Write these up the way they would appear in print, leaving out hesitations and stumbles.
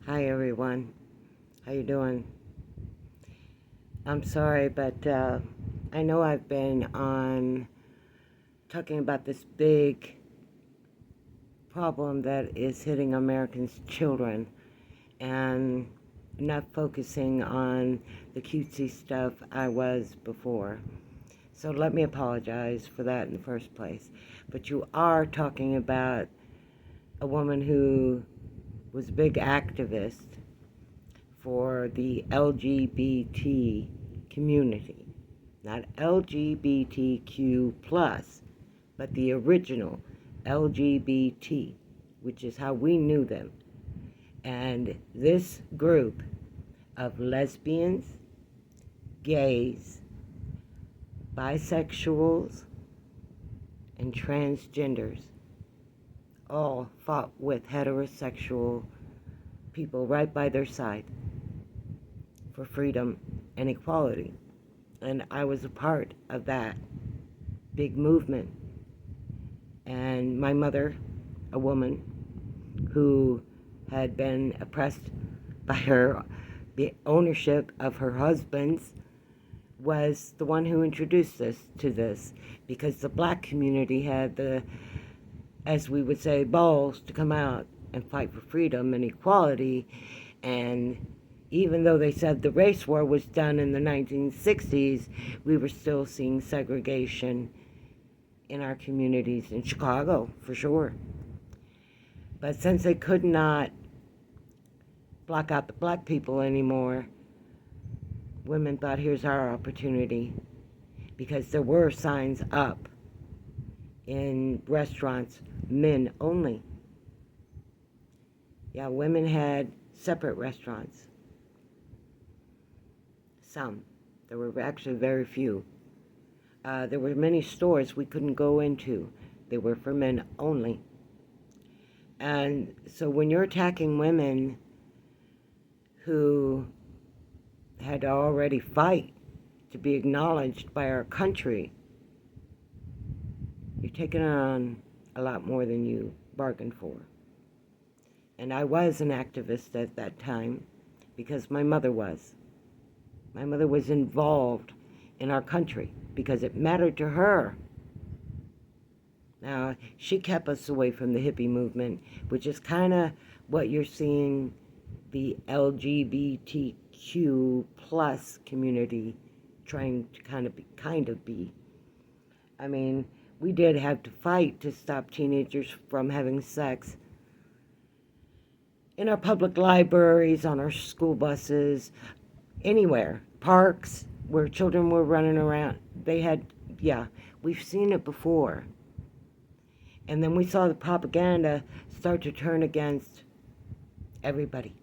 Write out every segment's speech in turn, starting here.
Hi everyone, how you doing? I'm sorry, but I know I've been on talking about this big problem that is hitting Americans' children and not focusing on the cutesy stuff I was before. So let me apologize for that in the first place. But you are talking about a woman who was a big activist for the LGBT community. Not LGBTQ plus, but the original LGBT, which is how we knew them. And this group of lesbians, gays, bisexuals, and transgenders all fought with heterosexual people right by their side for freedom and equality. And I was a part of that big movement. And my mother, a woman who had been oppressed by the ownership of her husband's, was the one who introduced us to this, because the black community had the, as we would say, balls to come out and fight for freedom and equality. And even though they said the race war was done in the 1960s, we were still seeing segregation in our communities in Chicago, for sure. But since they could not block out the black people anymore, women thought, here's our opportunity, because there were signs up in restaurants, men only. Yeah, women had separate restaurants. Some. There were actually very few. There were many stores we couldn't go into. They were for men only. And so when you're attacking women who had to already fight to be acknowledged by our country, you're taking on a lot more than you bargained for. And I was an activist at that time because my mother was. My mother was involved in our country because it mattered to her. Now, she kept us away from the hippie movement, which is kind of what you're seeing the LGBTQ plus community trying to kind of be. I mean, we did have to fight to stop teenagers from having sex in our public libraries, on our school buses, anywhere, parks where children were running around. They had, yeah, we've seen it before. And then we saw the propaganda start to turn against everybody.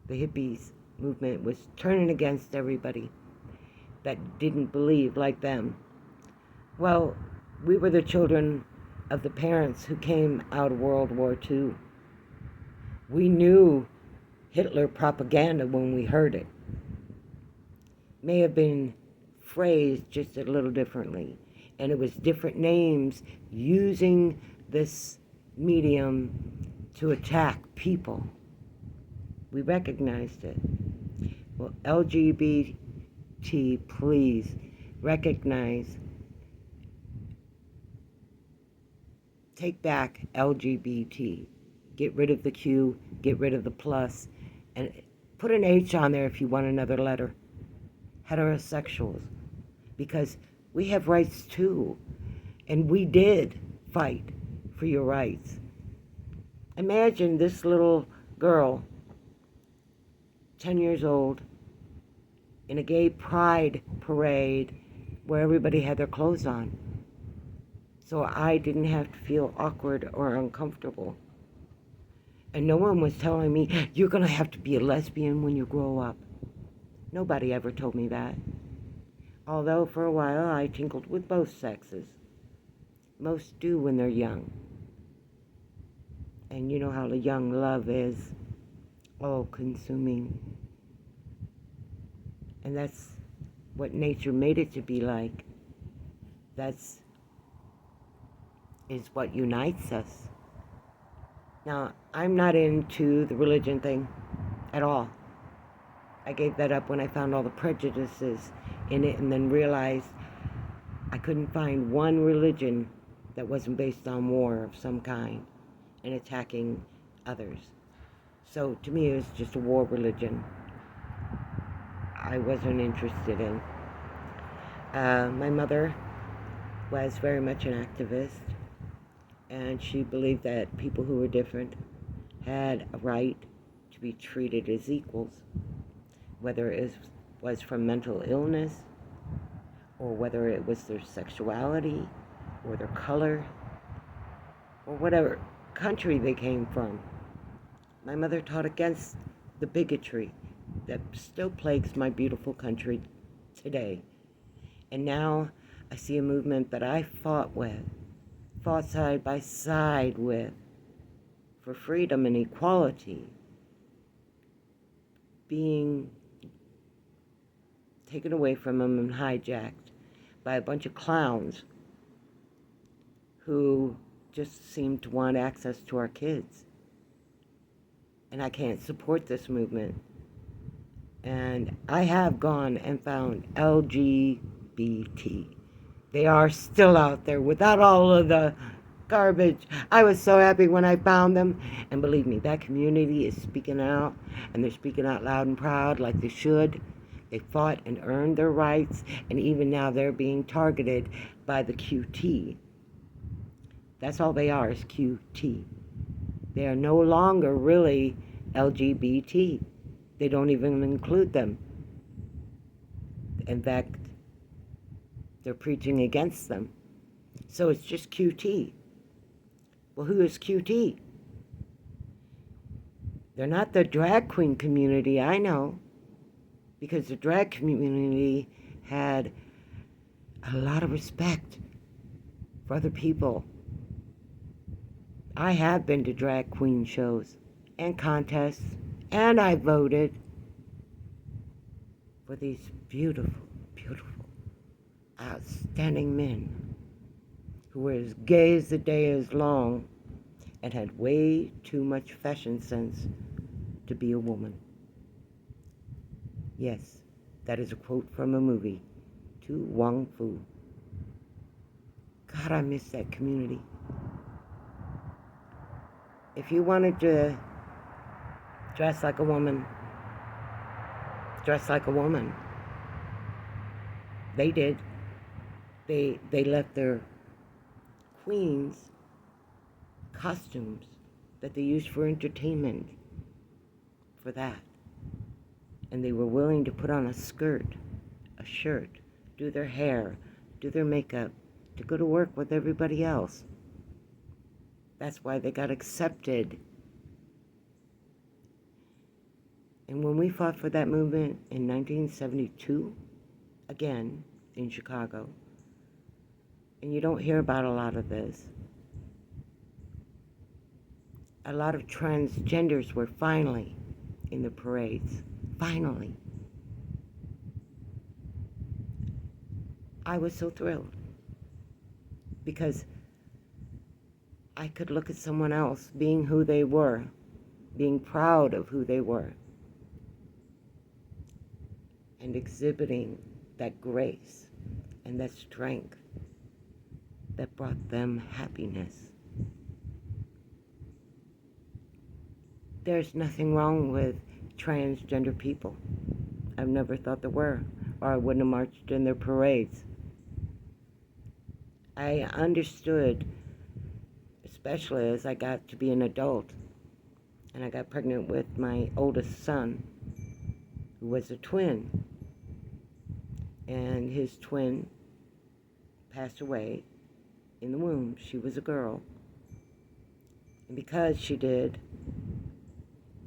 The hippies movement was turning against everybody that didn't believe like them. Well, we were the children of the parents who came out of World War II. We knew Hitler propaganda when we heard it. May have been phrased just a little differently, and it was different names using this medium to attack people. We recognized it. Well, LGBT, please recognize, take back LGBT. Get rid of the Q, get rid of the plus, and put an H on there if you want another letter. Heterosexuals. Because we have rights too. And we did fight for your rights. Imagine this little girl, 10 years old, in a gay pride parade where everybody had their clothes on. So I didn't have to feel awkward or uncomfortable. And no one was telling me, you're going to have to be a lesbian when you grow up. Nobody ever told me that. Although for a while I tinkled with both sexes. Most do when they're young. And you know how the young love is, all-consuming. And that's what nature made it to be like. That's is what unites us. Now, I'm not into the religion thing at all. I gave that up when I found all the prejudices in it and then realized I couldn't find one religion that wasn't based on war of some kind and attacking others. So to me, it was just a war religion I wasn't interested in. My mother was very much an activist, and she believed that people who were different had a right to be treated as equals, whether it was from mental illness or whether it was their sexuality or their color or whatever country they came from. My mother taught against the bigotry that still plagues my beautiful country today. And now I see a movement that I fought side by side with, for freedom and equality, being taken away from them and hijacked by a bunch of clowns who just seem to want access to our kids. And I can't support this movement. And I have gone and found LGBT. They are still out there without all of the garbage. I was so happy when I found them. And believe me, that community is speaking out, and they're speaking out loud and proud like they should. They fought and earned their rights, and even now they're being targeted by the QT. That's all they are, is QT. They are no longer really LGBT. They don't even include them. In fact, they're preaching against them. So it's just QT. Well, who is QT? They're not the drag queen community, I know, because the drag community had a lot of respect for other people. I have been to drag queen shows and contests, and I voted for these beautiful, beautiful, outstanding men who were as gay as the day is long and had way too much fashion sense to be a woman. Yes, that is a quote from a movie, To Wong Fu. God, I miss that community. If you wanted to dress like a woman, dress like a woman. They did. They left their queens costumes that they used for entertainment for that. And they were willing to put on a skirt, a shirt, do their hair, do their makeup, to go to work with everybody else. That's why they got accepted. And when we fought for that movement in 1972, again, in Chicago, and you don't hear about a lot of this, a lot of transgenders were finally in the parades. Finally. I was so thrilled because I could look at someone else being who they were, being proud of who they were, and exhibiting that grace and that strength that brought them happiness. There's nothing wrong with transgender people. I've never thought there were, or I wouldn't have marched in their parades. I understood, especially as I got to be an adult, and I got pregnant with my oldest son, who was a twin. And his twin passed away in the womb. She was a girl. And because she did,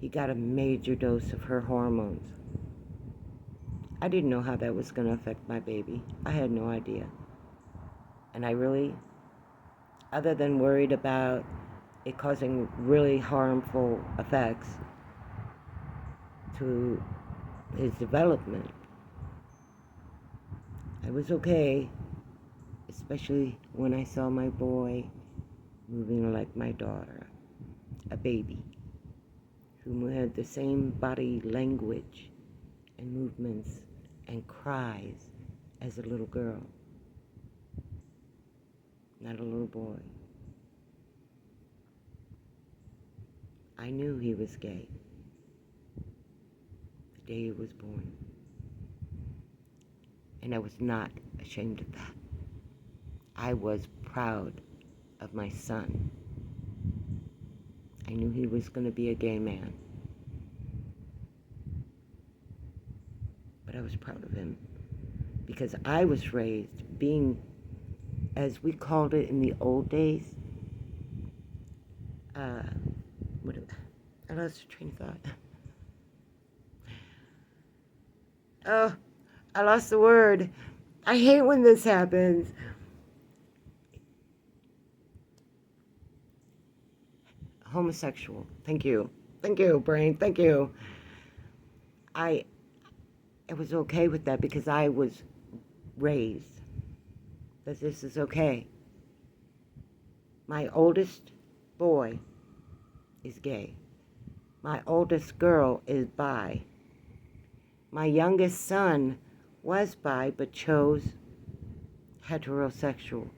he got a major dose of her hormones. I didn't know how that was going to affect my baby. I had no idea. And I really, other than worried about it causing really harmful effects to his development, I was okay, especially when I saw my boy moving like my daughter. a baby who had the same body language and movements and cries as a little girl, not a little boy. I knew he was gay the day he was born, and I was not ashamed of that. I was proud of my son. I knew he was going to be a gay man, but I was proud of him because I was raised being, as we called it in the old days, I lost the train of thought. Oh, I lost the word. I hate when this happens. Homosexual. Thank you. Thank you, brain. Thank you. I was okay with that because I was raised that this is okay. My oldest boy is gay. My oldest girl is bi. My youngest son was bi but chose heterosexual.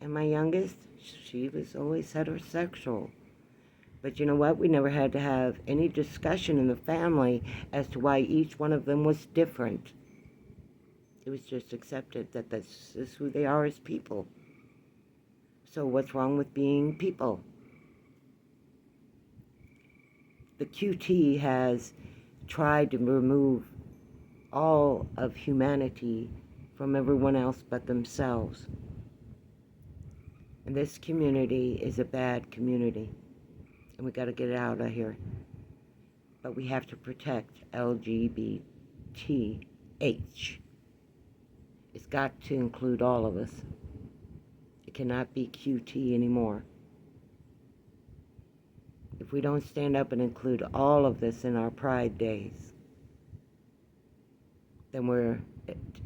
And my youngest, she was always heterosexual. But you know what? We never had to have any discussion in the family as to why each one of them was different. It was just accepted that this is who they are as people. So what's wrong with being people? The QT has tried to remove all of humanity from everyone else but themselves. And this community is a bad community. And we got to get it out of here. But we have to protect LGBTH. It's got to include all of us. It cannot be QT anymore. If we don't stand up and include all of this in our Pride Days, then we're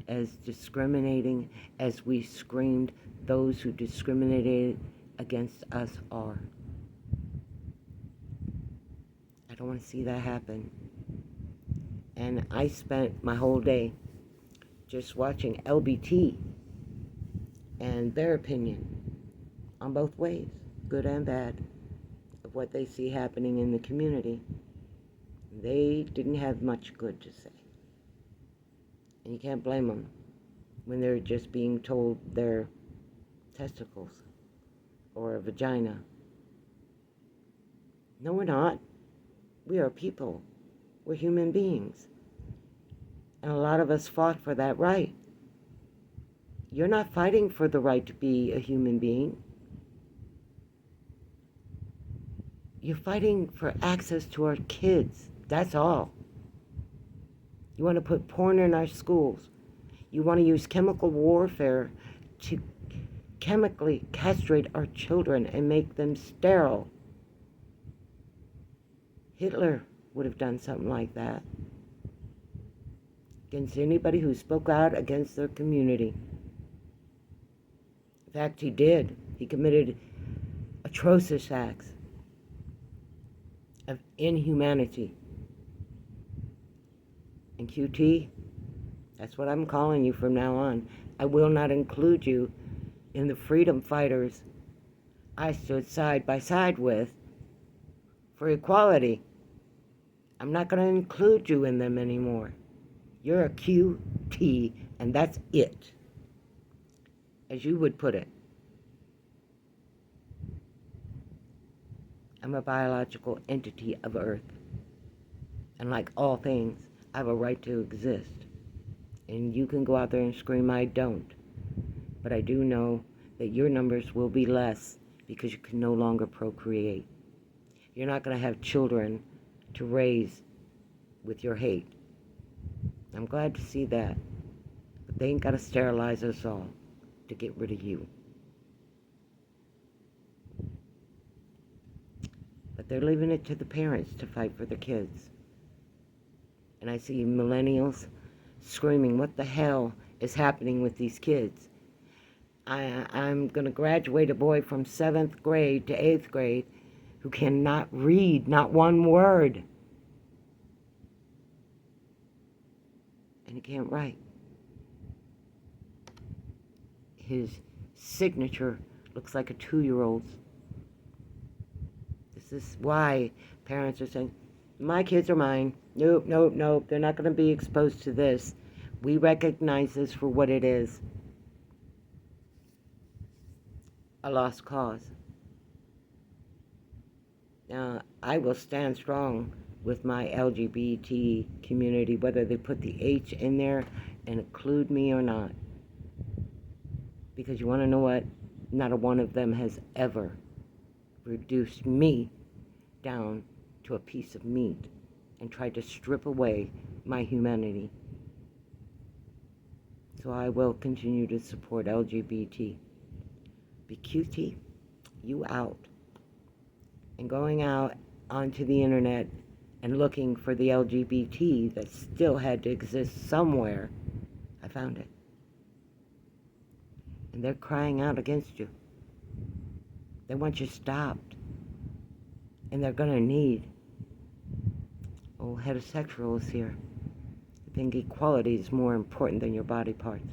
as discriminating as we screamed those who discriminated against us are. I don't want to see that happen. And I spent my whole day just watching LBT and their opinion on both ways, good and bad, of what they see happening in the community. They didn't have much good to say. And you can't blame them when they're just being told they're testicles or a vagina. No, we're not. We are people. We're human beings. And a lot of us fought for that right. You're not fighting for the right to be a human being. You're fighting for access to our kids. That's all. You want to put porn in our schools. You want to use chemical warfare to chemically castrate our children and make them sterile. Hitler would have done something like that against anybody who spoke out against their community. In fact, he did. He committed atrocious acts of inhumanity. And QT, that's what I'm calling you from now on. I will not include you in the freedom fighters I stood side by side with for equality. I'm not going to include you in them anymore. You're a QT, and that's it, as you would put it. I'm a biological entity of Earth, and like all things, I have a right to exist. And you can go out there and scream, I don't. But I do know that your numbers will be less because you can no longer procreate. You're not going to have children to raise with your hate. I'm glad to see that. But they ain't got to sterilize us all to get rid of you. But they're leaving it to the parents to fight for the kids. And I see millennials screaming, what the hell is happening with these kids? I'm going to graduate a boy from 7th grade to 8th grade who cannot read not one word. And he can't write. His signature looks like a 2-year-old's. This is why parents are saying, my kids are mine. Nope, nope, nope. They're not going to be exposed to this. We recognize this for what it is. A lost cause. Now, I will stand strong with my LGBT community, whether they put the H in there and include me or not. Because you want to know what? Not a one of them has ever reduced me down to a piece of meat and tried to strip away my humanity. So I will continue to support LGBT. BQT, you out. And going out onto the internet and looking for the LGBT that still had to exist somewhere, I found it. And they're crying out against you. They want you stopped. And they're going to need heterosexuals here. I think equality is more important than your body parts.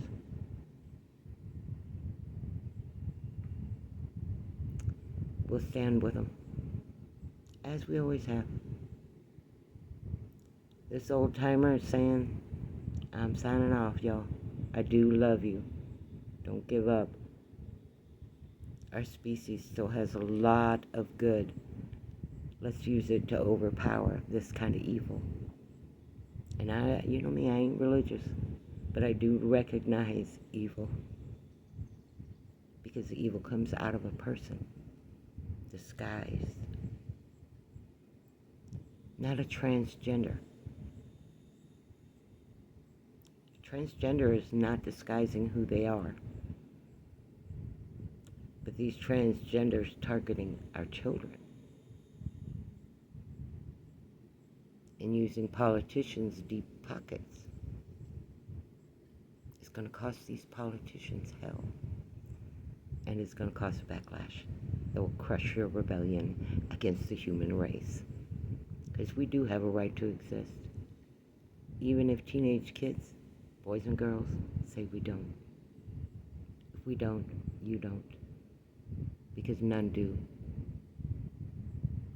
We'll stand with them, as we always have. This old timer is saying, I'm signing off, y'all. I do love you. Don't give up. Our species still has a lot of good. Let's use it to overpower this kind of evil. And you know me, I ain't religious, but I do recognize evil. Because the evil comes out of a person, disguised. Not a transgender. A transgender is not disguising who they are. But these transgenders targeting our children. And using politicians' deep pockets. It's going to cost these politicians hell. And it's going to cause a backlash that will crush your rebellion against the human race. Because we do have a right to exist. Even if teenage kids, boys and girls, say we don't. If we don't, you don't. Because none do.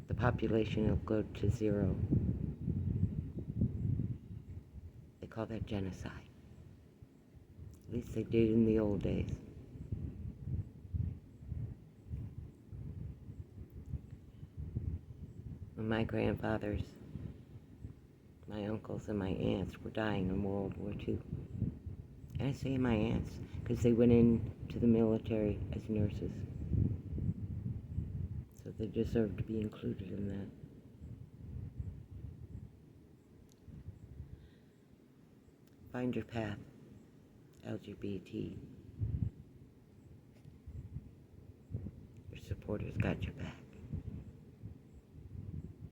The population will go to 0. They call that genocide. At least they did in the old days. When my grandfathers, my uncles, and my aunts were dying in World War II. And I say my aunts because they went into the military as nurses. So they deserve to be included in that. Find your path, LGBT. Your supporters got your back.